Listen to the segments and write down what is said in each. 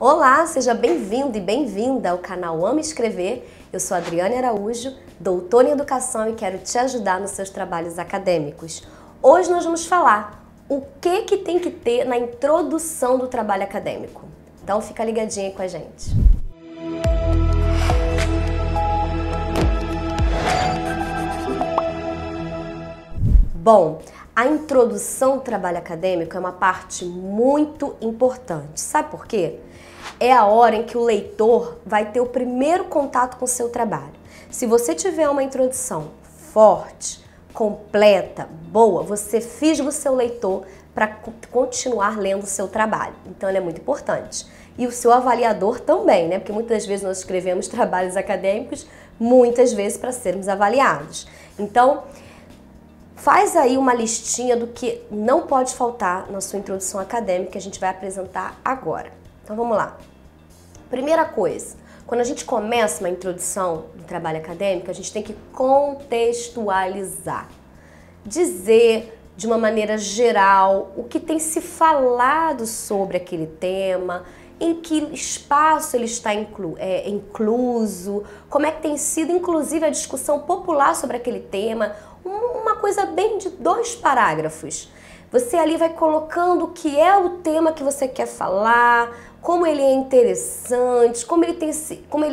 Olá, seja bem-vindo e bem-vinda ao canal Ame Escrever. Eu sou Adriane Araújo, doutora em Educação e quero te ajudar nos seus trabalhos acadêmicos. Hoje nós vamos falar o que tem que ter na introdução do trabalho acadêmico. Então fica ligadinho aí com a gente. Bom, a introdução do trabalho acadêmico é uma parte muito importante. Sabe por quê? É a hora em que o leitor vai ter o primeiro contato com o seu trabalho. Se você tiver uma introdução forte, completa, boa, você fisga o seu leitor para continuar lendo o seu trabalho. Então, ele é muito importante. E o seu avaliador também, né? Porque muitas vezes nós escrevemos trabalhos acadêmicos, muitas vezes para sermos avaliados. Então, faz aí uma listinha do que não pode faltar na sua introdução acadêmica que a gente vai apresentar agora. Então vamos lá. Primeira coisa, quando a gente começa uma introdução do trabalho acadêmico, a gente tem que contextualizar. Dizer de uma maneira geral o que tem se falado sobre aquele tema, em que espaço ele está incluso, como é que tem sido inclusive a discussão popular sobre aquele tema, uma coisa bem de 2 parágrafos. Você ali vai colocando o que é o tema que você quer falar, como ele é interessante, como ele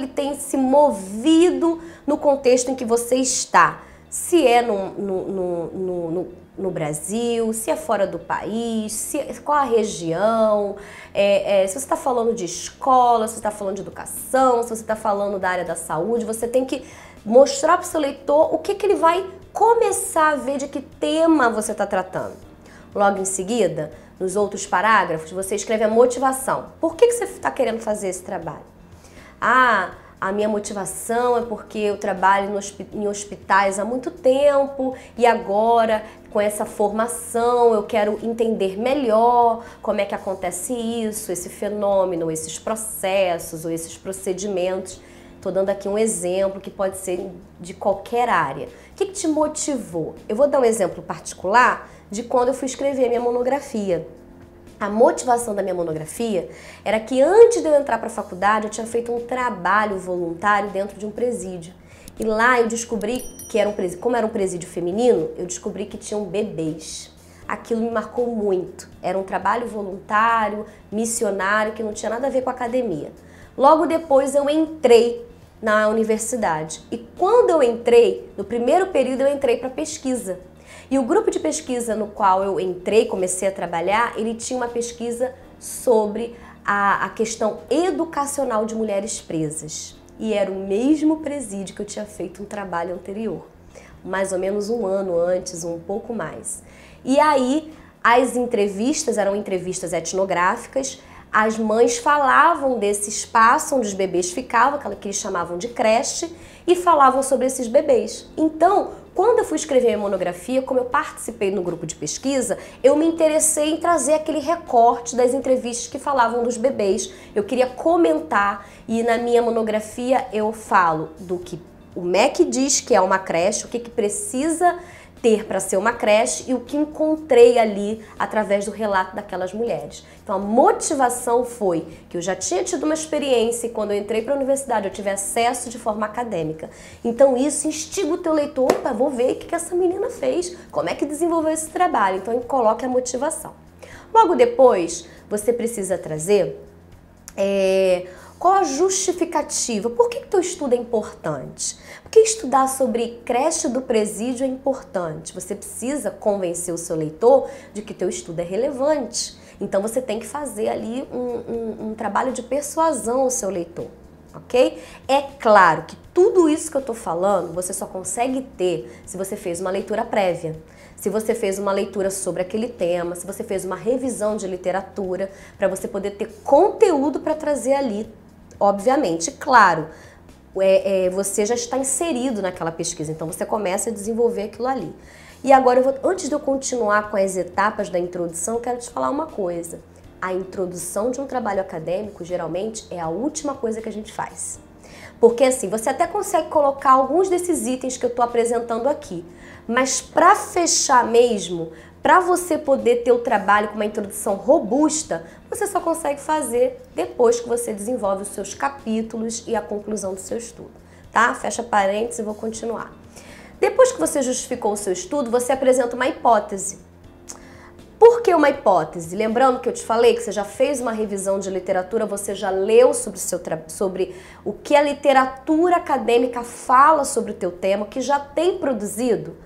tem se movido no contexto em que você está. Se é no Brasil, se é fora do país, qual a região, se você está falando de escola, se você está falando de educação, se você está falando da área da saúde, você tem que mostrar para o seu leitor o que ele vai começar a ver, de que tema você está tratando. Logo em seguida, nos outros parágrafos, você escreve a motivação. Por que você está querendo fazer esse trabalho? Ah, a minha motivação é porque eu trabalho em hospitais há muito tempo e agora, com essa formação, eu quero entender melhor como é que acontece isso, esse fenômeno, esses processos ou esses procedimentos. Estou dando aqui um exemplo que pode ser de qualquer área. O que te motivou? Eu vou dar um exemplo particular de quando eu fui escrever minha monografia. A motivação da minha monografia era que antes de eu entrar para a faculdade eu tinha feito um trabalho voluntário dentro de um presídio. E lá eu descobri que como era um presídio feminino, eu descobri que tinham bebês. Aquilo me marcou muito. Era um trabalho voluntário, missionário, que não tinha nada a ver com a academia. Logo depois eu entrei na universidade. E quando eu entrei, no primeiro período eu entrei para pesquisa. E o grupo de pesquisa no qual eu entrei, comecei a trabalhar, ele tinha uma pesquisa sobre a questão educacional de mulheres presas. E era o mesmo presídio que eu tinha feito um trabalho anterior. Mais ou menos um ano antes, um pouco mais. E aí, as entrevistas eram entrevistas etnográficas. As mães falavam desse espaço onde os bebês ficavam, aquela que eles chamavam de creche, e falavam sobre esses bebês. Então, quando eu fui escrever minha monografia, como eu participei no grupo de pesquisa, eu me interessei em trazer aquele recorte das entrevistas que falavam dos bebês. Eu queria comentar e na minha monografia eu falo do que o MEC diz que é uma creche, o que precisa ter para ser uma creche e o que encontrei ali através do relato daquelas mulheres. Então a motivação foi que eu já tinha tido uma experiência e quando eu entrei para a universidade eu tive acesso de forma acadêmica. Então isso instiga o teu leitor, opa, vou ver o que essa menina fez, como é que desenvolveu esse trabalho. Então coloque a motivação. Logo depois você precisa trazer qual a justificativa? Por que teu estudo é importante? Por que estudar sobre creche do presídio é importante? Você precisa convencer o seu leitor de que teu estudo é relevante. Então você tem que fazer ali um trabalho de persuasão ao seu leitor, ok? É claro que tudo isso que eu estou falando você só consegue ter se você fez uma leitura prévia. Se você fez uma leitura sobre aquele tema, se você fez uma revisão de literatura, para você poder ter conteúdo para trazer ali. Obviamente, claro, você já está inserido naquela pesquisa, então você começa a desenvolver aquilo ali. E agora, antes de eu continuar com as etapas da introdução, eu quero te falar uma coisa. A introdução de um trabalho acadêmico, geralmente, é a última coisa que a gente faz. Porque assim, você até consegue colocar alguns desses itens que eu estou apresentando aqui, mas para fechar mesmo, para você poder ter o trabalho com uma introdução robusta, você só consegue fazer depois que você desenvolve os seus capítulos e a conclusão do seu estudo, tá? Fecha parênteses e vou continuar. Depois que você justificou o seu estudo, você apresenta uma hipótese. Por que uma hipótese? Lembrando que eu te falei que você já fez uma revisão de literatura, você já leu sobre o que a literatura acadêmica fala sobre o teu tema, que já tem produzido.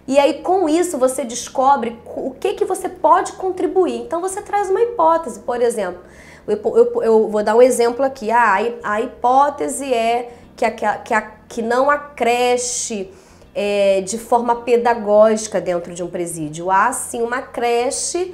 E aí, com isso, você descobre o que que você pode contribuir. Então, você traz uma hipótese, por exemplo. Eu vou dar um exemplo aqui. A hipótese é que não há creche de forma pedagógica dentro de um presídio. Há, sim, uma creche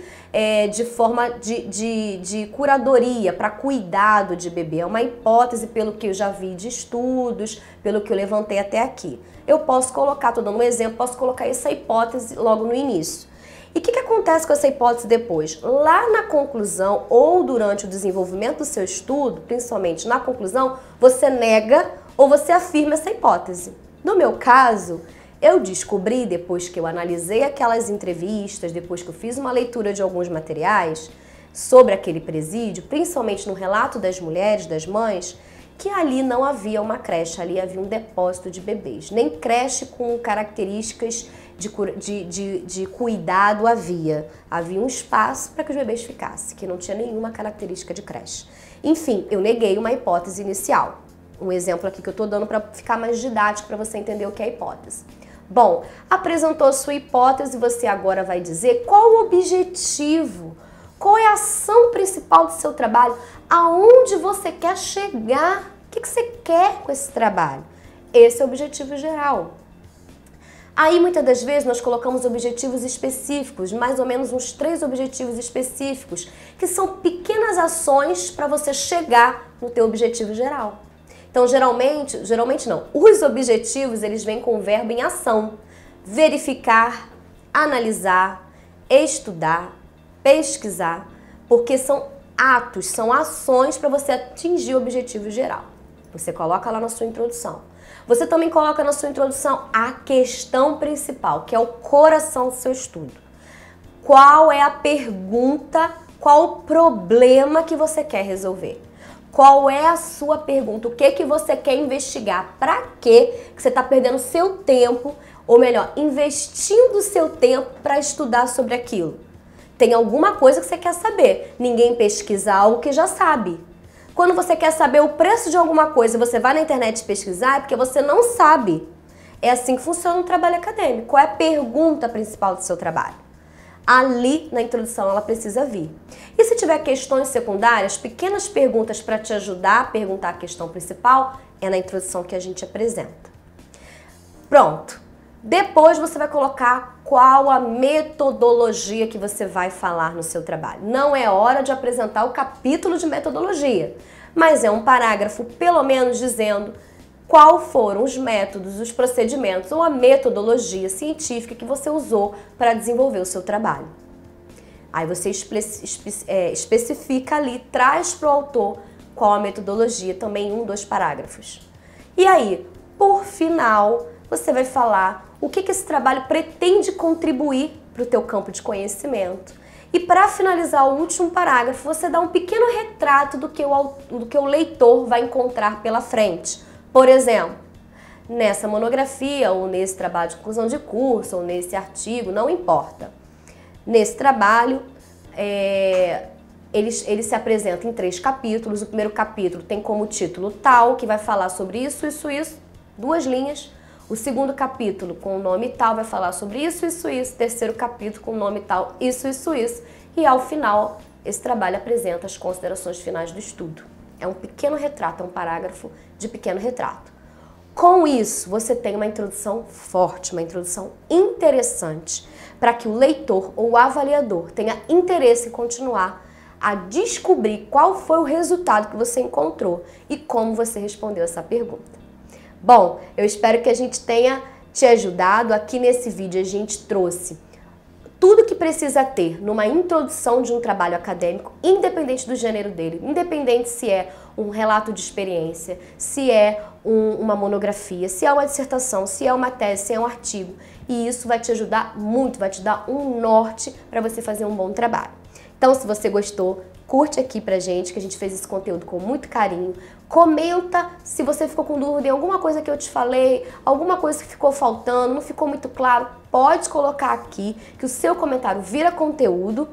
de forma de curadoria, para cuidado de bebê. É uma hipótese pelo que eu já vi de estudos, pelo que eu levantei até aqui. Eu posso colocar, estou dando um exemplo, posso colocar essa hipótese logo no início. E o que acontece com essa hipótese depois? Lá na conclusão ou durante o desenvolvimento do seu estudo, principalmente na conclusão, você nega ou você afirma essa hipótese. No meu caso, eu descobri, depois que eu analisei aquelas entrevistas, depois que eu fiz uma leitura de alguns materiais sobre aquele presídio, principalmente no relato das mulheres, das mães, que ali não havia uma creche, ali havia um depósito de bebês. Nem creche com características de cuidado havia. Havia um espaço para que os bebês ficassem, que não tinha nenhuma característica de creche. Enfim, eu neguei uma hipótese inicial. Um exemplo aqui que eu estou dando para ficar mais didático, para você entender o que é hipótese. Bom, apresentou sua hipótese, você agora vai dizer qual o objetivo, qual é a ação principal do seu trabalho, aonde você quer chegar, o que você quer com esse trabalho. Esse é o objetivo geral. Aí, muitas das vezes, nós colocamos objetivos específicos, mais ou menos uns 3 objetivos específicos, que são pequenas ações para você chegar no teu objetivo geral. Então, geralmente não, os objetivos, eles vêm com o verbo em ação. Verificar, analisar, estudar, pesquisar, porque são atos, são ações para você atingir o objetivo geral. Você coloca lá na sua introdução. Você também coloca na sua introdução a questão principal, que é o coração do seu estudo. Qual é a pergunta, qual o problema que você quer resolver? Qual é a sua pergunta? O que que você quer investigar? Para que você está perdendo seu tempo, ou melhor, investindo seu tempo para estudar sobre aquilo? Tem alguma coisa que você quer saber. Ninguém pesquisa algo que já sabe. Quando você quer saber o preço de alguma coisa e você vai na internet pesquisar, é porque você não sabe. É assim que funciona o trabalho acadêmico. Qual é a pergunta principal do seu trabalho? Ali, na introdução, ela precisa vir. E se tiver questões secundárias, pequenas perguntas para te ajudar a perguntar a questão principal, é na introdução que a gente apresenta. Pronto. Depois você vai colocar qual a metodologia que você vai falar no seu trabalho. Não é hora de apresentar o capítulo de metodologia, mas é um parágrafo, pelo menos, dizendo qual foram os métodos, os procedimentos ou a metodologia científica que você usou para desenvolver o seu trabalho. Aí você especifica ali, traz para o autor qual a metodologia, também em 1, 2 parágrafos. E aí, por final, você vai falar o que esse trabalho pretende contribuir para o teu campo de conhecimento. E para finalizar o último parágrafo, você dá um pequeno retrato do que o leitor vai encontrar pela frente. Por exemplo, nessa monografia, ou nesse trabalho de conclusão de curso, ou nesse artigo, não importa. Nesse trabalho, ele se apresenta em 3 capítulos. O primeiro capítulo tem como título tal, que vai falar sobre isso, 2 linhas. O segundo capítulo, com o nome tal, vai falar sobre isso. Terceiro capítulo, com o nome tal, isso. E ao final, esse trabalho apresenta as considerações finais do estudo. É um pequeno retrato, é um parágrafo de pequeno retrato. Com isso, você tem uma introdução forte, uma introdução interessante, para que o leitor ou o avaliador tenha interesse em continuar a descobrir qual foi o resultado que você encontrou e como você respondeu essa pergunta. Bom, eu espero que a gente tenha te ajudado. Aqui nesse vídeo a gente trouxe tudo que precisa ter numa introdução de um trabalho acadêmico, independente do gênero dele, independente se é um relato de experiência, se é uma monografia, se é uma dissertação, se é uma tese, se é um artigo. E isso vai te ajudar muito, vai te dar um norte para você fazer um bom trabalho. Então, se você gostou, curte aqui pra gente, que a gente fez esse conteúdo com muito carinho. Comenta se você ficou com dúvida em alguma coisa que eu te falei, alguma coisa que ficou faltando, não ficou muito claro, pode colocar aqui, que o seu comentário vira conteúdo.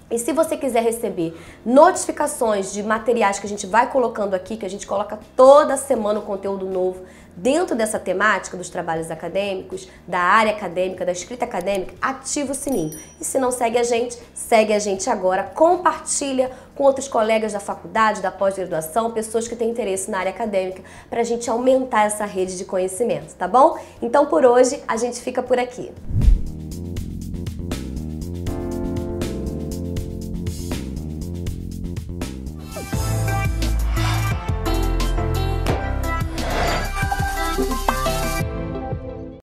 E se você quiser receber notificações de materiais que a gente vai colocando aqui, que a gente coloca toda semana um conteúdo novo dentro dessa temática dos trabalhos acadêmicos, da área acadêmica, da escrita acadêmica, ativa o sininho. E se não segue a gente agora, compartilha com outros colegas da faculdade, da pós-graduação, pessoas que têm interesse na área acadêmica, para a gente aumentar essa rede de conhecimento, tá bom? Então por hoje a gente fica por aqui.